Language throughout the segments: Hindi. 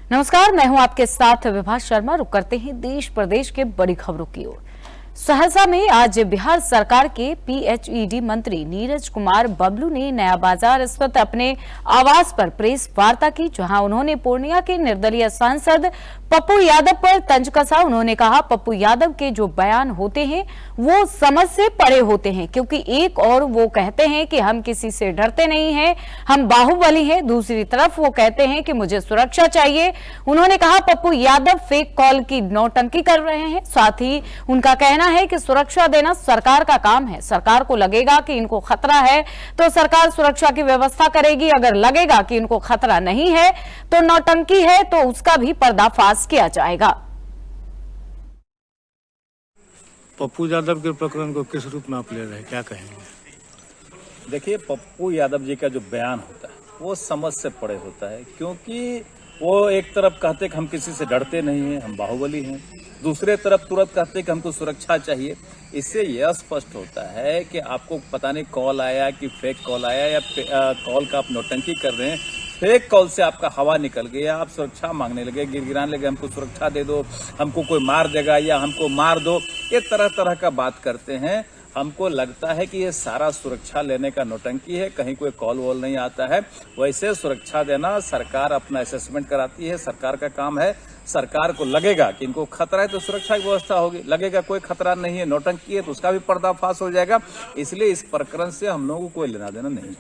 नमस्कार, मैं हूं आपके साथ विभा शर्मा। रुक करते हैं देश प्रदेश के बड़ी खबरों की ओर। सहरसा में आज बिहार सरकार के पीएचईडी मंत्री नीरज कुमार बबलू ने नया बाजार स्थित अपने आवास पर प्रेस वार्ता की, जहां उन्होंने पूर्णिया के निर्दलीय सांसद पप्पू यादव पर तंज कसा। उन्होंने कहा, पप्पू यादव के जो बयान होते हैं वो समझ से परे होते हैं, क्योंकि एक और वो कहते हैं कि हम किसी से डरते नहीं हैं, हम बाहुबली हैं, दूसरी तरफ वो कहते हैं कि मुझे सुरक्षा चाहिए। उन्होंने कहा, पप्पू यादव फेक कॉल की नौटंकी कर रहे हैं। साथ ही उनका कहना है कि सुरक्षा देना सरकार का काम है। सरकार को लगेगा कि इनको खतरा है तो सरकार सुरक्षा की व्यवस्था करेगी, अगर लगेगा कि इनको खतरा नहीं है तो नौटंकी है तो उसका भी पर्दाफाश किया जाएगा। पप्पू यादव के प्रकरण को किस रूप में आप ले रहे हैं, क्या कहेंगे? देखिए, पप्पू यादव जी का जो बयान होता है वो समझ से परे होता है, क्योंकि वो एक तरफ कहते कि हम किसी से डरते नहीं हैं, हम बाहुबली हैं, दूसरे तरफ तुरंत कहते कि हमको सुरक्षा चाहिए। इससे यह स्पष्ट होता है कि आपको पता नहीं कॉल आया कि फेक कॉल आया या कॉल का आप नौटंकी कर रहे हैं। फेक कॉल से आपका हवा निकल गया, आप सुरक्षा मांगने लगे, गिड़गिड़ाने लगे, हमको सुरक्षा दे दो, हमको कोई मार देगा या हमको मार दो, ये तरह तरह का बात करते हैं। हमको लगता है कि ये सारा सुरक्षा लेने का नौटंकी है, कहीं कोई कॉल वॉल नहीं आता है। वैसे सुरक्षा देना सरकार अपना असेसमेंट कराती है, सरकार का काम है। सरकार को लगेगा कि इनको खतरा है तो सुरक्षा की व्यवस्था होगी, लगेगा कोई खतरा नहीं है, नौटंकी है तो उसका भी पर्दाफाश हो जाएगा। इसलिए इस प्रकरण से हम लोगों को कोई लेना देना नहीं।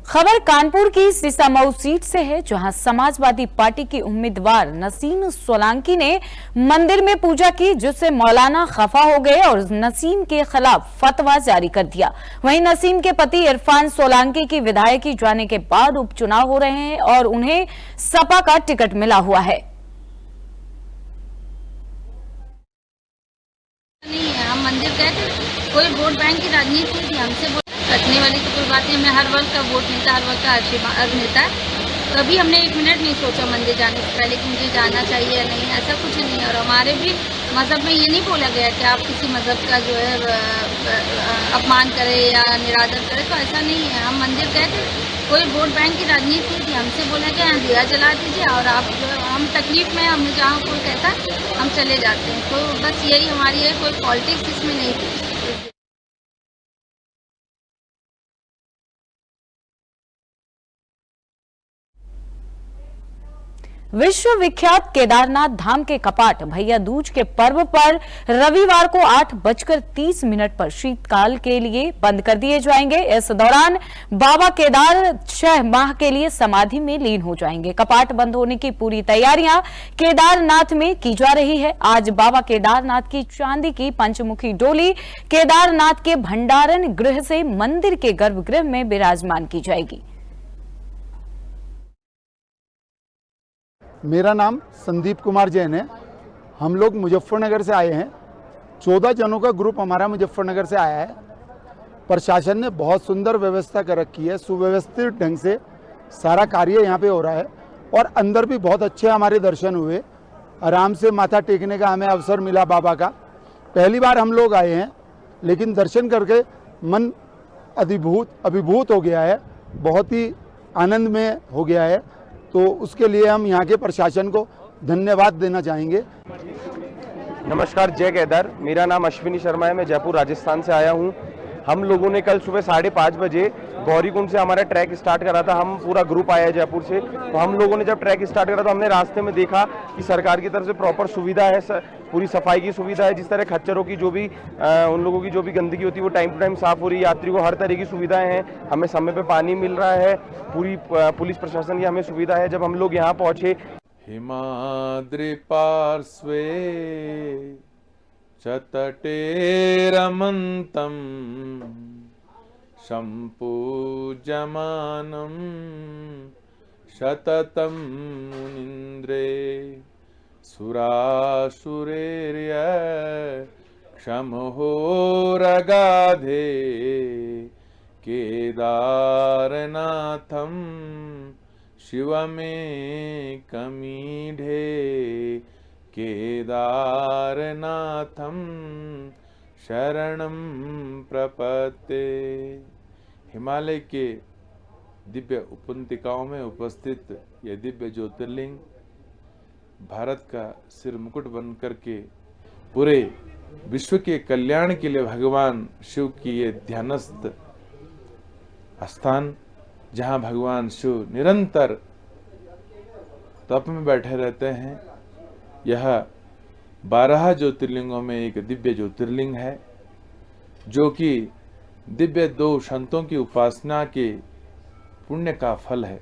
खबर कानपुर की सीसामऊ सीट से है, जहां समाजवादी पार्टी की उम्मीदवार नसीम सोलंकी ने मंदिर में पूजा की, जिससे मौलाना खफा हो गए और नसीम के खिलाफ फतवा जारी कर दिया। वहीं नसीम के पति इरफान सोलंकी की विधायकी जाने के बाद उपचुनाव हो रहे हैं और उन्हें सपा का टिकट मिला हुआ है। हम मंदिर गए थे, कोई वोट बैंक की राजनीति नहीं थी, हमसे कटने वाली तो कोई बात नहीं। मैं हर वर्ग का वोट नेता, हर वर्ग का आशीर्वाद नेता। कभी हमने एक मिनट नहीं सोचा मंदिर जाने से पहले कि मुझे जाना चाहिए या नहीं, ऐसा कुछ नहीं है। और हमारे भी मजहब में ये नहीं बोला गया कि आप किसी मजहब का जो है अपमान करें या निरादर करें, तो ऐसा नहीं है। हम मंदिर गए थे, कोई वोट बैंक की राजनीति नहीं थी, हमसे बोला गया यहाँ दिया जला दीजिए और आप हम तकलीफ में, हम जहाँ कोई कहता हम चले जाते हैं। तो बस यही हमारी है, कोई पॉलिटिक्स इसमें नहीं थी। विश्व विख्यात केदारनाथ धाम के कपाट भैया दूज के पर्व पर रविवार को 8:30 पर शीतकाल के लिए बंद कर दिए जाएंगे। इस दौरान बाबा केदार 6 माह के लिए समाधि में लीन हो जाएंगे। कपाट बंद होने की पूरी तैयारियां केदारनाथ में की जा रही है। आज बाबा केदारनाथ की चांदी की पंचमुखी डोली केदारनाथ के भंडारण गृह से मंदिर के गर्भगृह में विराजमान की जाएगी। मेरा नाम संदीप कुमार जैन है। हम लोग मुजफ्फरनगर से आए हैं। 14 जनों का ग्रुप हमारा मुजफ्फरनगर से आया है। प्रशासन ने बहुत सुंदर व्यवस्था कर रखी है, सुव्यवस्थित ढंग से सारा कार्य यहाँ पे हो रहा है और अंदर भी बहुत अच्छे हमारे दर्शन हुए। आराम से माथा टेकने का हमें अवसर मिला बाबा का। पहली बार हम लोग आए हैं, लेकिन दर्शन करके मन अभिभूत हो गया है, बहुत ही आनंद में हो गया है। तो उसके लिए हम यहाँ के प्रशासन को धन्यवाद देना चाहेंगे। नमस्कार, जय केदार। मेरा नाम अश्विनी शर्मा है, मैं जयपुर राजस्थान से आया हूँ। हम लोगों ने कल सुबह 5:30 बजे गौरीकुंड से हमारा ट्रैक स्टार्ट करा था। हम पूरा ग्रुप आया है जयपुर से। तो हम लोगों ने जब ट्रैक स्टार्ट करा तो हमने रास्ते में देखा कि सरकार की तरफ से प्रॉपर सुविधा है, पूरी सफाई की सुविधा है। जिस तरह खच्चरों की जो भी उन लोगों की जो भी गंदगी होती है वो टाइम टू टाइम साफ हो रही है। यात्री को हर तरह की सुविधाएं हैं, हमें समय पे पानी मिल रहा है, पूरी पुलिस प्रशासन की हमें सुविधा है। जब हम लोग यहाँ पहुँचे, हिमाद्रि पार्श्वे चतटे रमन्तं सम्पूज्यमानं शततं मुनीन्द्रे सुरासुरेर्य क्षमहोरगाधे केदारनाथं शिवमेकमीढे केदारनाथं शरणं प्रपद्ये। हिमालय के दिव्य उपत्यकाओं में उपस्थित यह दिव्य ज्योतिर्लिंग भारत का सिर मुकुट बन करके पूरे विश्व के कल्याण के लिए भगवान शिव की ये ध्यानस्थ स्थान, जहां भगवान शिव निरंतर तप में बैठे रहते हैं, यह 12 ज्योतिर्लिंगों में एक दिव्य ज्योतिर्लिंग है, जो कि दिव्य 2 संतों की उपासना के पुण्य का फल है।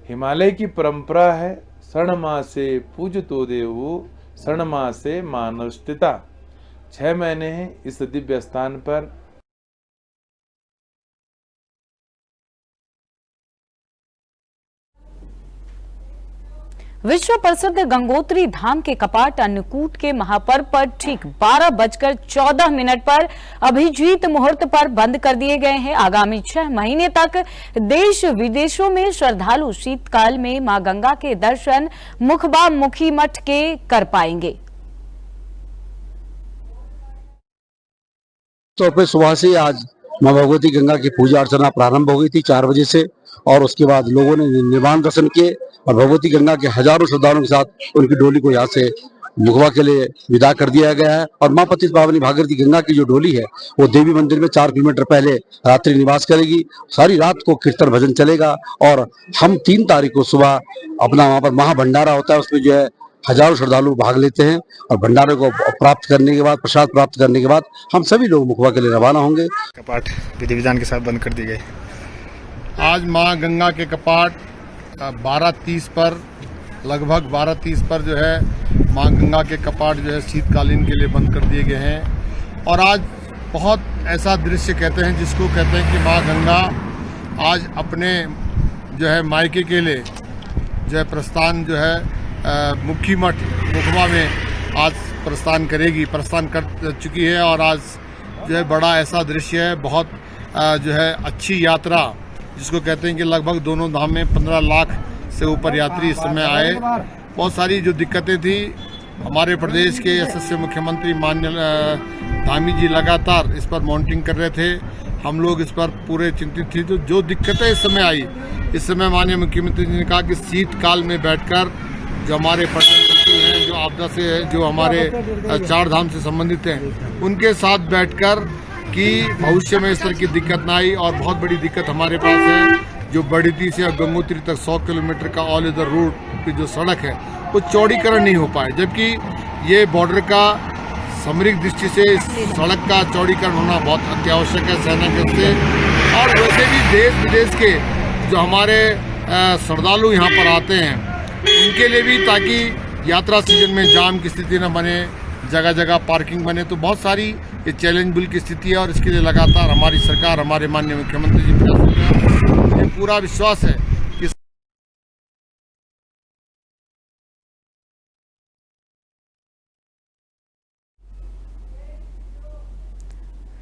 हिमालय की परंपरा है षण्मासे पूजतो देवो षण्मासे मानवस्थिता। 6 महीने हैं इस दिव्य स्थान पर। विश्व प्रसिद्ध गंगोत्री धाम के कपाट अन्नकूट के महापर्व पर ठीक 12:14 पर अभिजीत मुहूर्त पर बंद कर दिए गए हैं। आगामी 6 महीने तक देश विदेशों में श्रद्धालु शीतकाल में मां गंगा के दर्शन मुखी मठ के कर पाएंगे। तौर पर सुबह से आज मां भगवती गंगा की पूजा अर्चना प्रारंभ हो गई थी 4 बजे से, और उसके बाद लोगों ने निर्वाण दर्शन किए और भगवती गंगा के हजारों श्रद्धालुओं के साथ उनकी डोली को यहाँ से मुखबा के लिए विदा कर दिया गया है। और मां पतित पावनी भागीरथी गंगा की जो डोली है वो देवी मंदिर में 4 किलोमीटर पहले रात्रि निवास करेगी। सारी रात को कीर्तन भजन चलेगा और हम 3 तारीख को सुबह अपना वहाँ पर महाभंडारा होता है, उसमें जो है हजारों श्रद्धालु भाग लेते हैं और भंडारे को प्राप्त करने के बाद, प्रसाद प्राप्त करने के बाद हम सभी लोग मुखबा के लिए रवाना होंगे। कपाट विधि विधान के साथ बंद कर दी गई। आज मां गंगा के कपाट 12:30 पर, लगभग 12:30 पर जो है मां गंगा के कपाट जो है शीतकालीन के लिए बंद कर दिए गए हैं। और आज बहुत ऐसा दृश्य कहते हैं जिसको कहते हैं कि मां गंगा आज अपने जो है मायके के लिए जो है प्रस्थान जो है मुखी मठ मुखबा में आज प्रस्थान कर चुकी है। और आज जो है बड़ा ऐसा दृश्य है, बहुत जो है अच्छी यात्रा जिसको कहते हैं कि लगभग दोनों धाम में 15 लाख से ऊपर यात्री इस समय आए। बहुत सारी जो दिक्कतें थी, हमारे प्रदेश के यशस्वी मुख्यमंत्री माननीय धामी जी लगातार इस पर मॉनिटरिंग कर रहे थे। हम लोग इस पर पूरे चिंतित थे। तो जो दिक्कतें इस समय आई, इस समय माननीय मुख्यमंत्री जी ने कहा कि शीतकाल में बैठकर जो हमारे पर्यटन सचिव हैं, जो आपदा से जो हमारे 4 धाम से संबंधित हैं, उनके साथ बैठकर कि भविष्य में इस तरह की दिक्कत ना आई। और बहुत बड़ी दिक्कत हमारे पास है, जो बड़ीती से गंगोत्री तक 100 किलोमीटर का ऑल इधर रोड की जो सड़क है वो चौड़ीकरण नहीं हो पाए, जबकि ये बॉर्डर का सामरिक दृष्टि से इस सड़क का चौड़ीकरण होना बहुत अत्यावश्यक है सेना के से। और वैसे भी देश विदेश के जो हमारे श्रद्धालु यहाँ पर आते हैं उनके लिए भी, ताकि यात्रा सीजन में जाम की स्थिति न बने, जगह जगह पार्किंग बने। तो बहुत सारी ये चैलेंजेबल की स्थिति है और इसके लिए लगातार हमारी सरकार, हमारे माननीय मुख्यमंत्री जी प्रयास कर रहे हैं। मुझे पूरा विश्वास है कि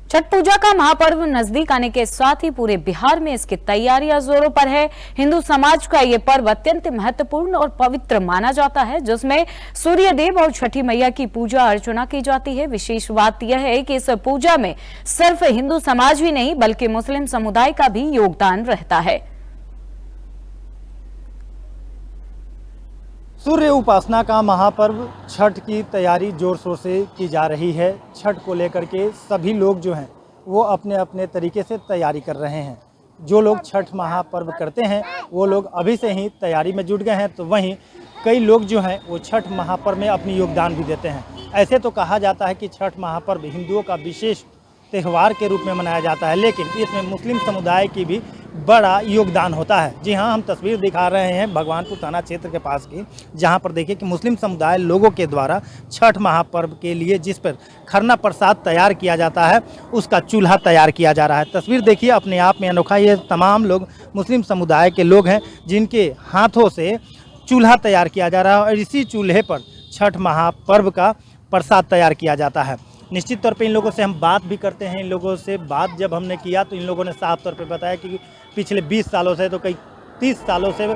छठ पूजा का महापर्व नजदीक आने के साथ ही पूरे बिहार में इसकी तैयारियां जोरों पर है। हिंदू समाज का ये पर्व अत्यंत महत्वपूर्ण और पवित्र माना जाता है, जिसमें सूर्य देव और छठी मैया की पूजा अर्चना की जाती है। विशेष बात यह है कि इस पूजा में सिर्फ हिंदू समाज ही नहीं बल्कि मुस्लिम समुदाय का भी योगदान रहता है। सूर्य उपासना का महापर्व छठ की तैयारी जोर शोर से की जा रही है। छठ को लेकर के सभी लोग जो हैं वो अपने अपने तरीके से तैयारी कर रहे हैं। जो लोग छठ महापर्व करते हैं वो लोग अभी से ही तैयारी में जुट गए हैं, तो वहीं कई लोग जो हैं वो छठ महापर्व में अपनी योगदान भी देते हैं। ऐसे तो कहा जाता है कि छठ महापर्व हिंदुओं का विशेष त्यौहार के रूप में मनाया जाता है, लेकिन इसमें मुस्लिम समुदाय की भी बड़ा योगदान होता है। जी हाँ, हम तस्वीर दिखा रहे हैं भगवानपुर थाना क्षेत्र के पास की, जहां पर देखिए कि मुस्लिम समुदाय लोगों के द्वारा छठ महापर्व के लिए जिस पर खरना प्रसाद तैयार किया जाता है उसका चूल्हा तैयार किया जा रहा है। तस्वीर देखिए अपने आप में अनोखा। ये तमाम लोग मुस्लिम समुदाय के लोग हैं जिनके हाथों से चूल्हा तैयार किया जा रहा है और इसी चूल्हे पर छठ महापर्व का प्रसाद तैयार किया जाता है। निश्चित तौर पे इन लोगों से हम बात भी करते हैं। इन लोगों से बात जब हमने किया तो इन लोगों ने साफ तौर पे बताया कि पिछले 20 सालों से तो कई 30 सालों से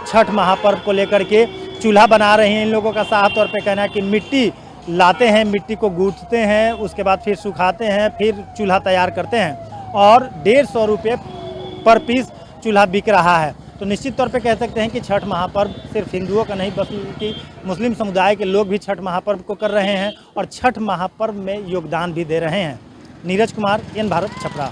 छठ महापर्व को लेकर के चूल्हा बना रहे हैं। इन लोगों का साफ तौर पे कहना है कि मिट्टी लाते हैं, मिट्टी को गूंथते हैं, उसके बाद फिर सुखाते हैं, फिर चूल्हा तैयार करते हैं और 150 रुपये पर पीस चूल्हा बिक रहा है। तो निश्चित तौर पे कह सकते हैं कि छठ महापर्व सिर्फ हिंदुओं का नहीं बल्कि मुस्लिम समुदाय के लोग भी छठ महापर्व को कर रहे हैं और छठ महापर्व में योगदान भी दे रहे हैं। नीरज कुमार, एन भारत, छपरा।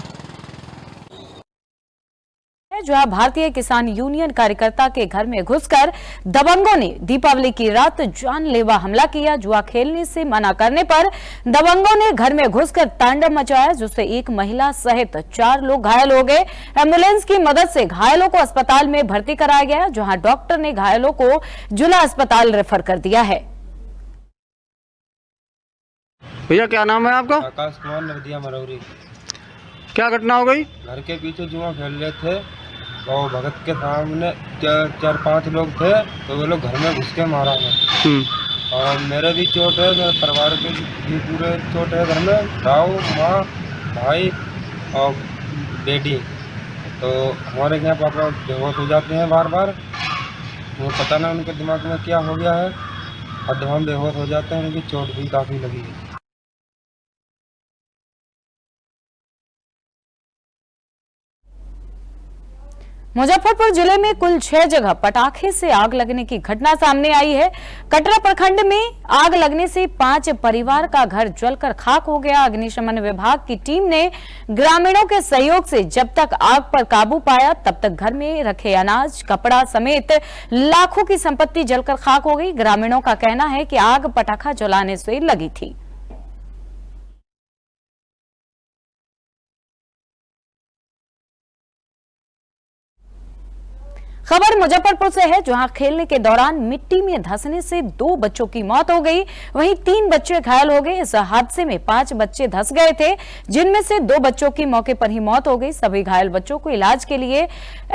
जहां भारतीय किसान यूनियन कार्यकर्ता के घर में घुसकर दबंगों ने दीपावली की रात जानलेवा हमला किया। जुआ खेलने से मना करने पर दबंगों ने घर में घुसकर तांडव मचाया, जिससे एक महिला सहित 4 लोग घायल हो गए। एम्बुलेंस की मदद से घायलों को अस्पताल में भर्ती कराया गया, जहां डॉक्टर ने घायलों को जिला अस्पताल रेफर कर दिया है। भैया क्या नाम है आपका? आकाश कुमार, नवदिया मरौरी। क्या घटना हो गई? घर के पीछे जुआ खेल रहे थे और भगत के सामने 4-5 लोग थे, तो वो लोग घर में घुस के मारा है। और मेरे भी चोट है, मेरे परिवार के भी पूरे चोट है। घर में दाऊ, माँ, भाई और बेटी। तो हमारे यहाँ पापा बेहोश हो जाते हैं बार बार, वो पता ना उनके दिमाग में क्या हो गया है, और जब हम बेहोश हो जाते हैं उनकी चोट भी काफ़ी लगी है। मुजफ्फरपुर जिले में कुल 6 जगह पटाखे से आग लगने की घटना सामने आई है। कटरा प्रखंड में आग लगने से 5 परिवार का घर जलकर खाक हो गया। अग्निशमन विभाग की टीम ने ग्रामीणों के सहयोग से जब तक आग पर काबू पाया, तब तक घर में रखे अनाज, कपड़ा समेत लाखों की संपत्ति जलकर खाक हो गई। ग्रामीणों का कहना है कि आग पटाखा जलाने से लगी थी। खबर मुजफ्फरपुर से है, जहां खेलने के दौरान मिट्टी में धंसने से 2 बच्चों की मौत हो गई, वहीं 3 बच्चे घायल हो गए। इस हादसे में 5 बच्चे धंस गए थे, जिनमें से 2 बच्चों की मौके पर ही मौत हो गई। सभी घायल बच्चों को इलाज के लिए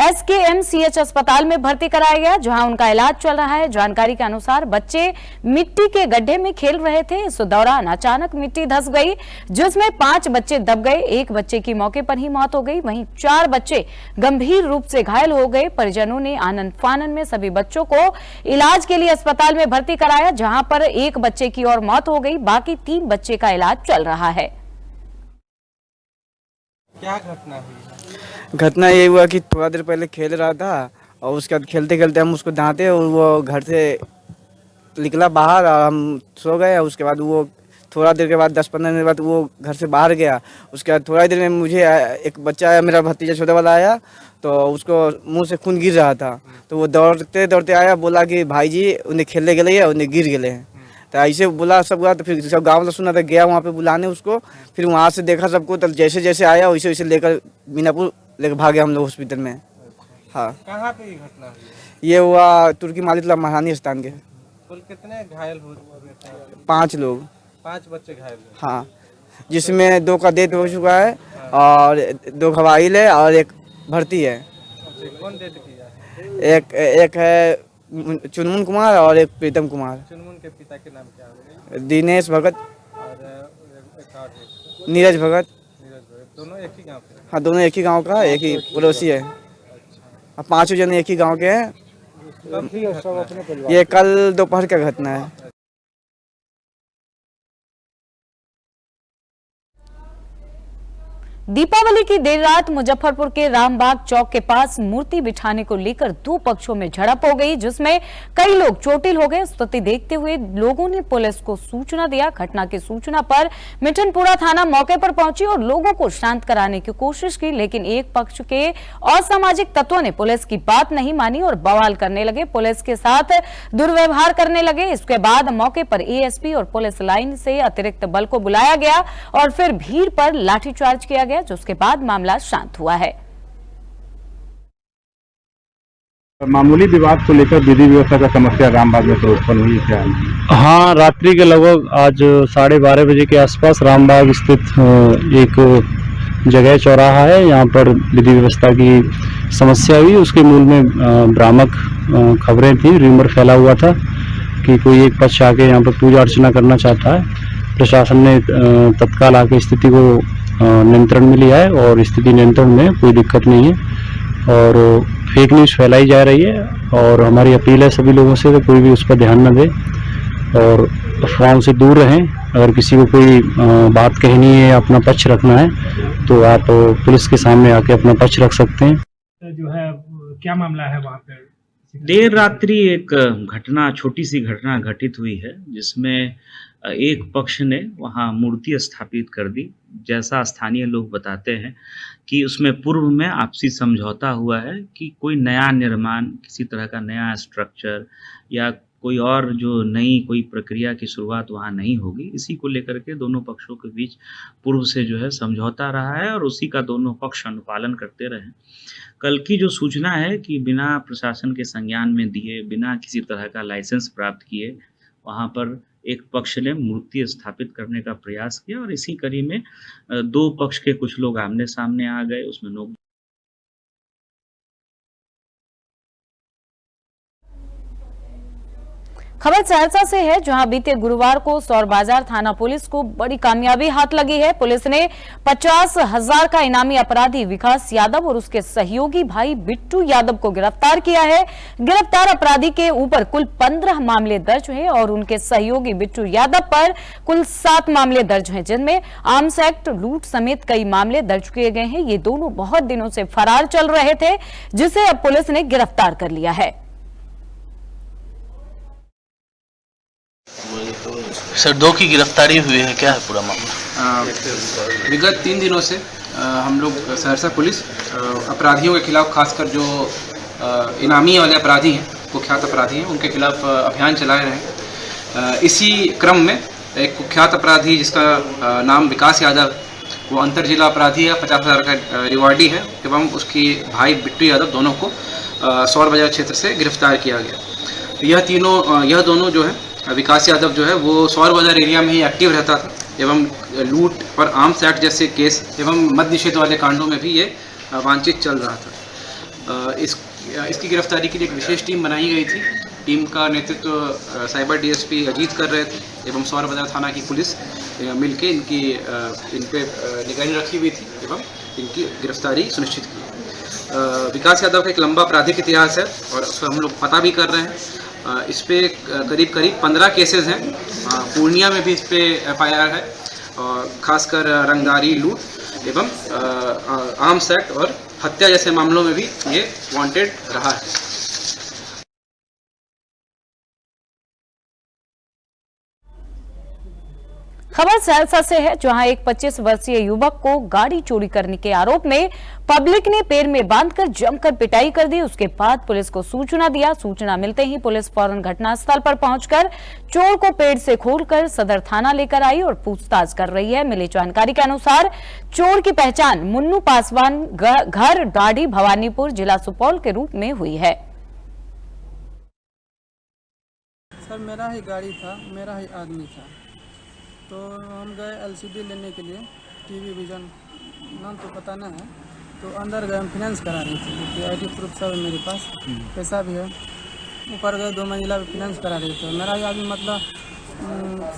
SKMCH अस्पताल में भर्ती कराया गया, जहां उनका इलाज चल रहा है। जानकारी के अनुसार बच्चे मिट्टी के गड्ढे में खेल रहे थे। इस दौरान अचानक मिट्टी धंस गई, जिसमें 5 बच्चे दब गए। 1 बच्चे की मौके पर ही मौत हो गई, वहीं 4 बच्चे गंभीर रूप से घायल हो गए। परिजनों ने आनंद फानन में सभी बच्चों को इलाज के लिए अस्पताल में भर्ती कराया, जहां पर 1 बच्चे की और मौत हो गई, बाकी 3 बच्चे का इलाज चल रहा है। क्या घटना हुई? घटना ये हुआ कि थोड़ा देर पहले खेल रहा था और उसके बाद खेलते खेलते हम उसको डांटे और वो घर से निकला बाहर और हम सो गए। उसके बाद वो थोड़ा देर के बाद 10-15 मिनट बाद वो घर से बाहर गया। उसके बाद थोड़ा देर में मुझे एक बच्चा आया, मेरा भतीजा छोटा वाला आया, तो उसको मुंह से खून गिर रहा था। तो वो दौड़ते दौड़ते आया, बोला कि भाई जी उन्हें खेलने गए हैं, उन्हें गिर गए हैं। तो ऐसे बोला सब हुआ। तो फिर सब गाँव वाला सुना था, गया वहाँ पे बुलाने उसको। फिर वहाँ से देखा सबको, तो जैसे जैसे आया वैसे वैसे लेकर मीनापुर लेकर भागे हम लोग हॉस्पिटल में। हाँ, कहाँ पे ये घटना हुई? ये हुआ तुर्की मालितला महारानी स्थान के। कुल कितने घायल हुए? 5 लोग, 5 बच्चे घायल हुए। हाँ, जिसमें 2 का डेथ हो चुका है और 2 घायल है और 1 भर्ती है। कौन डेथ किया? एक है चुनमुन कुमार और 1 प्रीतम कुमार। चुनमुन के पिता के नाम क्या है? दिनेश भगत और नीरज भगत। दोनों एक ही गांव के? हाँ, दोनों एक ही गांव का, एक ही पड़ोसी है। अब 5 जन एक ही गांव के हैं। ये कल दोपहर का घटना है। दीपावली की देर रात मुजफ्फरपुर के रामबाग चौक के पास मूर्ति बिठाने को लेकर 2 पक्षों में झड़प हो गई, जिसमें कई लोग चोटिल हो गए। स्थिति देखते हुए लोगों ने पुलिस को सूचना दिया। घटना की सूचना पर मिठनपुरा थाना मौके पर पहुंची और लोगों को शांत कराने की कोशिश की, लेकिन एक पक्ष के असामाजिक तत्वों ने पुलिस की बात नहीं मानी और बवाल करने लगे, पुलिस के साथ दुर्व्यवहार करने लगे। इसके बाद मौके पर ASP और पुलिस लाइन से अतिरिक्त बल को बुलाया गया और फिर भीड़ पर लाठीचार्ज किया गया, जिसके बाद मामला शांत हुआ है। मामूली विवाद को लेकर विधि व्यवस्था का समस्या रामबाग में तो उत्पन्न हुई क्या? हाँ, रात्रि के लगभग आज 12:30 बजे के आसपास रामबाग स्थित एक जगह चौराहा है, यहाँ पर विधि व्यवस्था की समस्या हुई। उसके मूल में भ्रामक खबरें थी, र्यूमर फैला हुआ था कि कोई एक पक्ष आके यहाँ पर पूजा अर्चना करना चाहता है। प्रशासन ने तत्काल आके स्थिति को नियंत्रण में लिया है और स्थिति नियंत्रण में, कोई दिक्कत नहीं है। और फेक न्यूज़ फैलाई जा रही है और हमारी अपील है सभी लोगों से कि कोई भी उस पर ध्यान न दे और अफवाहों से दूर रहें। अगर किसी को कोई बात कहनी है या अपना पक्ष रखना है तो आप पुलिस के सामने आके अपना पक्ष रख सकते हैं। जो है क्या मामला है वहाँ पे? देर रात्रि एक घटना, छोटी सी घटना घटित हुई है जिसमें एक पक्ष ने वहाँ मूर्ति स्थापित कर दी। जैसा स्थानीय लोग बताते हैं कि उसमें पूर्व में आपसी समझौता हुआ है कि कोई नया निर्माण, किसी तरह का नया स्ट्रक्चर या कोई और जो नई कोई प्रक्रिया की शुरुआत वहाँ नहीं होगी। इसी को लेकर के दोनों पक्षों के बीच पूर्व से जो है समझौता रहा है और उसी का दोनों पक्ष अनुपालन करते रहे। कल की जो सूचना है कि बिना प्रशासन के संज्ञान में दिए, बिना किसी तरह का लाइसेंस प्राप्त किए वहाँ पर एक पक्ष ने मूर्ति स्थापित करने का प्रयास किया और इसी कड़ी में दो पक्ष के कुछ लोग आमने सामने आ गए। उसमें लोग खबर सहरसा से है, जहां बीते गुरुवार को सौर बाजार थाना पुलिस को बड़ी कामयाबी हाथ लगी है। पुलिस ने 50,000 का इनामी अपराधी विकास यादव और उसके सहयोगी भाई बिट्टू यादव को गिरफ्तार किया है। गिरफ्तार अपराधी के ऊपर कुल 15 मामले दर्ज हैं और उनके सहयोगी बिट्टू यादव पर कुल 7 मामले दर्ज हैं, जिनमें आर्म्स एक्ट, लूट समेत कई मामले दर्ज किए गए हैं। ये दोनों बहुत दिनों से फरार चल रहे थे, जिसे अब पुलिस ने गिरफ्तार कर लिया है। सर, 2 की गिरफ्तारी हुई है, क्या है पूरा मामला? विगत 3 दिनों से हम लोग सहरसा पुलिस अपराधियों के खिलाफ, खासकर जो इनामी वाले अपराधी हैं, कुख्यात अपराधी हैं, उनके खिलाफ अभियान चलाए रहे हैं। इसी क्रम में एक कुख्यात अपराधी जिसका नाम विकास यादव, वो अंतर जिला अपराधी है, 50,000 का रिवार्डी है, एवं उसकी भाई बिट्टू यादव, दोनों को सौर बाजार क्षेत्र से गिरफ्तार किया गया। यह दोनों जो है, विकास यादव जो है वो सौर बाजार एरिया में ही एक्टिव रहता था एवं लूट और आर्म्स एक्ट जैसे केस एवं मद्य निषेध वाले कांडों में भी ये वांछित चल रहा था। इसकी गिरफ्तारी के लिए एक विशेष टीम बनाई गई थी। टीम का नेतृत्व साइबर डीएसपी अजीत कर रहे थे एवं सौर बाजार थाना की पुलिस मिलके इन पे निगरानी रखी हुई थी एवं इनकी गिरफ्तारी सुनिश्चित की। विकास यादव का एक लंबा आपराधिक इतिहास है और उसका हम लोग पता भी कर रहे हैं। इस पे करीब 15 केसेस हैं। पूर्णिया में भी इस पे FIR है और खासकर रंगदारी, लूट एवं आर्म्स एक्ट और हत्या जैसे मामलों में भी ये वांटेड रहा है। खबर सहरसा से है, जहां एक 25 वर्षीय युवक को गाड़ी चोरी करने के आरोप में पब्लिक ने पेड़ में बांधकर जमकर पिटाई कर दी। उसके बाद पुलिस को सूचना दिया। सूचना मिलते ही पुलिस फौरन घटनास्थल पर पहुंचकर चोर को पेड़ से खोलकर सदर थाना लेकर आई और पूछताछ कर रही है। मिली जानकारी के अनुसार चोर की पहचान मुन्नू पासवान, घर डाढ़ी, भवानीपुर, जिला सुपौल के रूप में हुई है। सर, मेरा ही गाड़ी था, मेरा ही आदमी था, तो हम गए LCD लेने के लिए, TV विजन नाम तो पता नहीं है, तो अंदर गए। हम फाइनेंस करा रही थी, ID प्रूफ सब है मेरे पास, पैसा भी है। ऊपर गए, 2 मंजिला पे फाइनेंस करा रही थी। मेरा ही आदमी मतलब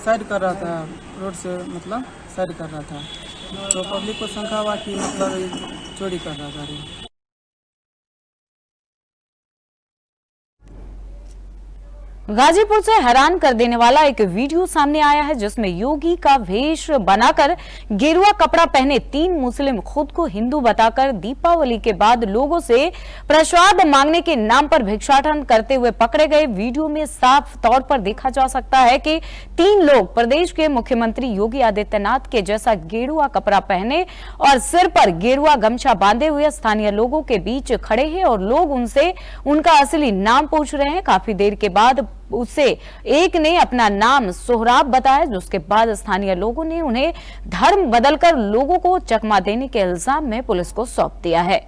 साइड कर रहा था, रोड से मतलब साइड कर रहा था, तो पब्लिक को शंका हुआ कि मतलब चोरी कर रहा गाड़ी। गाजीपुर से हैरान कर देने वाला एक वीडियो सामने आया है, जिसमें योगी का वेश बनाकर गेरुआ कपड़ा पहने 3 मुस्लिम खुद को हिंदू बताकर दीपावली के बाद लोगों से प्रसाद मांगने के नाम पर भिक्षाटन करते हुए पकड़े गए। वीडियो में साफ तौर पर देखा जा सकता है कि 3 लोग प्रदेश के मुख्यमंत्री योगी आदित्यनाथ के जैसा गेरुआ कपड़ा पहने और सिर पर गेरुआ गमछा बांधे हुए स्थानीय लोगों के बीच खड़े हैं और लोग उनसे उनका असली नाम पूछ रहे हैं। काफी देर के बाद उससे एक ने अपना नाम सोहराब बताया, जिसके बाद स्थानीय लोगों ने उन्हें धर्म बदलकर लोगों को चकमा देने के इल्जाम में पुलिस को सौंप दिया है।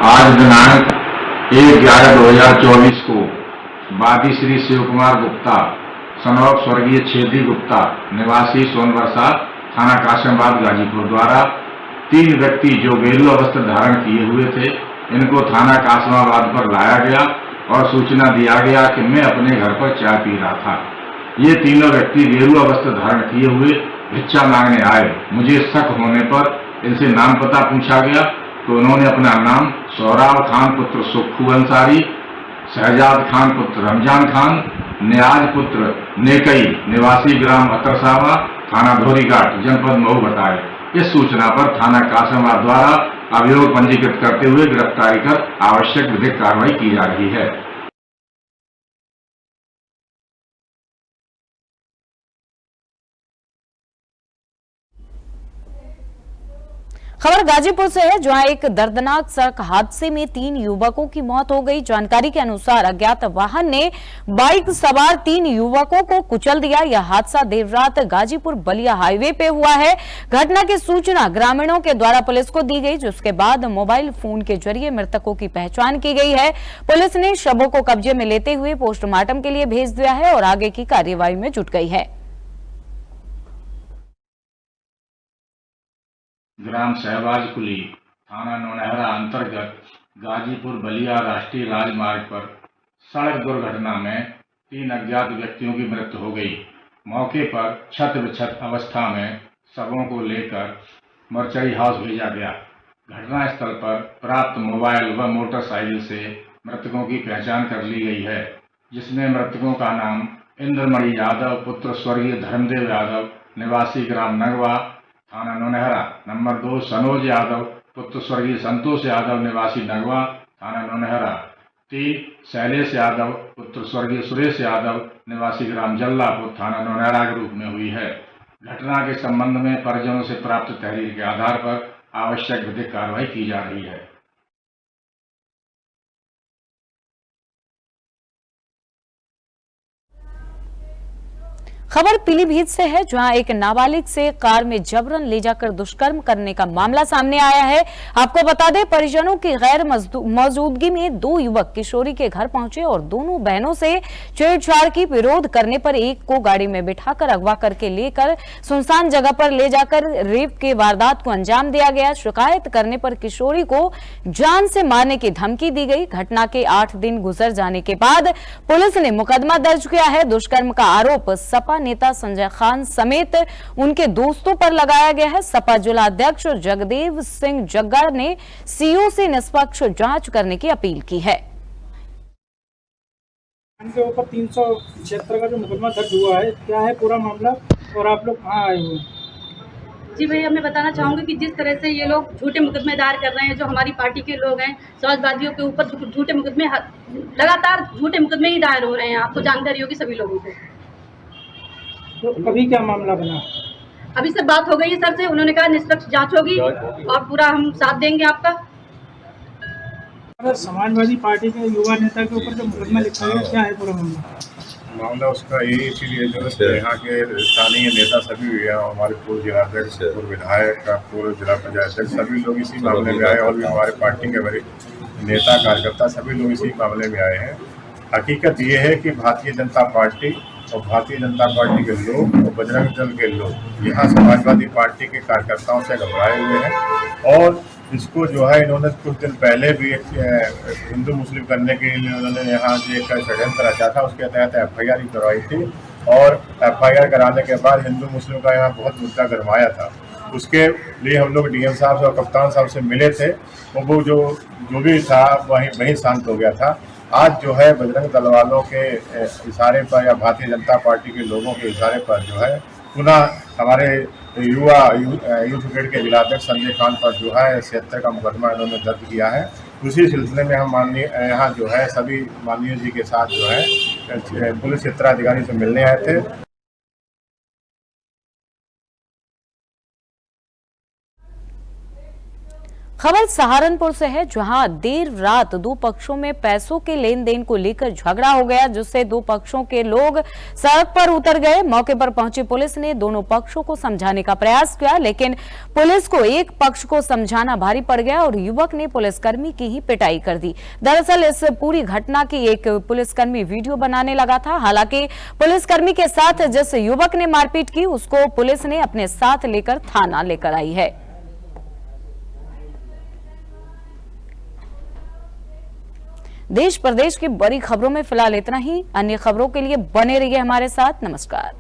आज दिनांक 1/11/2024 को वादी श्री शिव कुमार गुप्ता सनौक स्वर्गीय छेदी गुप्ता निवासी सोनवर्षा थाना कासिमाबाद गाजीपुर द्वारा 3 व्यक्ति जो गेरुआ वस्त्र धारण किए हुए थे, इनको थाना कासिमाबाद पर लाया गया और सूचना दिया गया कि मैं अपने घर पर चाय पी रहा था। ये तीनों व्यक्ति गेरुआ वस्त्र धारण किए हुए भिक्षा मांगने आए। मुझे शक होने पर इनसे नाम पता पूछा गया तो उन्होंने अपना नाम सोहराब खान पुत्र सुक्खू अंसारी, शहजाद खान पुत्र रमजान खान न्याज पुत्र नेकई निवासी ग्राम अतरसावा थाना धोरीघाट जनपद मऊ बताए। इस सूचना पर थाना कासमाबाद द्वारा अभियोग पंजीकृत करते हुए गिरफ्तारी कर आवश्यक विधिक कार्रवाई की जा रही है। खबर गाजीपुर से है, जहां एक दर्दनाक सड़क हादसे में 3 युवकों की मौत हो गई। जानकारी के अनुसार अज्ञात वाहन ने बाइक सवार 3 युवकों को कुचल दिया। यह हादसा देर रात गाजीपुर बलिया हाईवे पे हुआ है। घटना की सूचना ग्रामीणों के द्वारा पुलिस को दी गई, जिसके बाद मोबाइल फोन के जरिए मृतकों की पहचान की गई है। पुलिस ने शवों को कब्जे में लेते हुए पोस्टमार्टम के लिए भेज दिया है और आगे की कार्यवाही में जुट गई है। ग्राम शहबाजकुली थाना नौनहरा अंतर्गत गाजीपुर बलिया राष्ट्रीय राजमार्ग पर सड़क दुर्घटना में 3 अज्ञात व्यक्तियों की मृत्यु हो गई। मौके पर क्षत विक्षत अवस्था में शवों को लेकर मर्चरी हाउस भेजा गया। घटनास्थल पर प्राप्त मोबाइल व मोटरसाइकिल से मृतकों की पहचान कर ली गई है, जिसमें मृतकों का नाम इंद्रमणि यादव पुत्र स्वर्गीय धर्मदेव यादव निवासी ग्राम नगवा थाना नौनहरा, नंबर 2 सनोज यादव पुत्र स्वर्गीय संतोष यादव निवासी नगवा थाना नौनहरा, 3 शैलेश यादव पुत्र स्वर्गीय सुरेश यादव निवासी ग्राम जल्लापुर थाना नौनहरा के रूप में हुई है। घटना के संबंध में परिजनों से प्राप्त तहरीर के आधार पर आवश्यक विधिक कार्रवाई की जा रही है। खबर पीलीभीत से है, जहां एक नाबालिग से कार में जबरन ले जाकर दुष्कर्म करने का मामला सामने आया है। आपको बता दें, परिजनों की गैर मौजूदगी में 2 युवक किशोरी के घर पहुंचे और दोनों बहनों से छेड़छाड़ की। विरोध करने पर एक को गाड़ी में बिठाकर अगवा करके लेकर सुनसान जगह पर ले जाकर रेप के वारदात को अंजाम दिया गया। शिकायत करने पर किशोरी को जान से मारने की धमकी दी गई। घटना के 8 दिन गुजर जाने के बाद पुलिस ने मुकदमा दर्ज किया है। दुष्कर्म का आरोप सपा नेता संजय खान समेत उनके दोस्तों पर लगाया गया है। सपा जिला अध्यक्ष जगदेव सिंह जग्गा ने सीओ से निष्पक्ष जांच करने की अपील की है। इनके ऊपर 376 का जो मुकदमा दर्ज हुआ है, क्या है पूरा मामला और आप लोग कहाँ आए हुए? जी भैया, मैं बताना चाहूँगी कि जिस तरह से ये लोग झूठे मुकदमे दायर कर रहे हैं, जो हमारी पार्टी के लोग हैं, समाजवादियों के ऊपर झूठे मुकदमे, लगातार झूठे मुकदमे ही दायर हो रहे हैं। आपको जानकारी होगी सभी लोगों को। तो अभी क्या मामला बना? अभी से बात हो गई है सर से, उन्होंने कहा निष्पक्ष जांच होगी और पूरा हम साथ देंगे आपका। अगर समाजवादी पार्टी के युवा नेता के ऊपर जो मुकदमा लिखा गया, क्या है पूरा मामला? मामला उसका यही इसीलिए जो यहाँ के स्थानीय नेता सभी हैं, हमारे पूर्व जिलाध्यक्ष, पूर्व विधायक, पूर्व जिला पंचायत सभी लोग इसी मामले में आए और भी हमारे पार्टी के वरिष्ठ नेता कार्यकर्ता सभी लोग इसी मामले में आए हैं। हकीकत ये है कि भारतीय जनता पार्टी और भारतीय जनता पार्टी के लोग और बजरंग दल के लोग यहाँ समाजवादी पार्टी के कार्यकर्ताओं से घबराए हुए हैं और इसको जो है इन्होंने कुछ दिन पहले भी एक हिंदू मुस्लिम करने के लिए उन्होंने यहाँ जो एक षड्यंत्र रचा था, उसके तहत FIR करवाई थी और FIR कराने के बाद हिंदू मुस्लिम का यहाँ बहुत मुद्दा गरमाया था। उसके लिए हम लोग DM साहब से और कप्तान साहब से मिले थे, वो जो भी था वहीं शांत हो गया था। आज जो है बजरंग दल वालों के इशारे पर या भारतीय जनता पार्टी के लोगों के इशारे पर जो है पुनः हमारे यूथ ब्रिगेड के जिलाध्यक्ष संजय खान पर जो है 76 का मुकदमा इन्होंने दर्ज किया है। उसी सिलसिले में हम माननीय यहाँ जो है सभी माननीय जी के साथ जो है पुलिस क्षेत्राधिकारी से मिलने आए थे। खबर सहारनपुर से है, जहां देर रात 2 पक्षों में पैसों के लेन देन को लेकर झगड़ा हो गया, जिससे 2 पक्षों के लोग सड़क पर उतर गए। मौके पर पहुंची पुलिस ने दोनों पक्षों को समझाने का प्रयास किया, लेकिन पुलिस को एक पक्ष को समझाना भारी पड़ गया और युवक ने पुलिसकर्मी की ही पिटाई कर दी। दरअसल इस पूरी घटना की एक पुलिसकर्मी वीडियो बनाने लगा था। हालांकि पुलिसकर्मी के साथ जिस युवक ने मारपीट की, उसको पुलिस ने अपने साथ लेकर थाना लेकर आई है। देश प्रदेश की बड़ी खबरों में फिलहाल इतना ही। अन्य खबरों के लिए बने रहिए हमारे साथ। नमस्कार।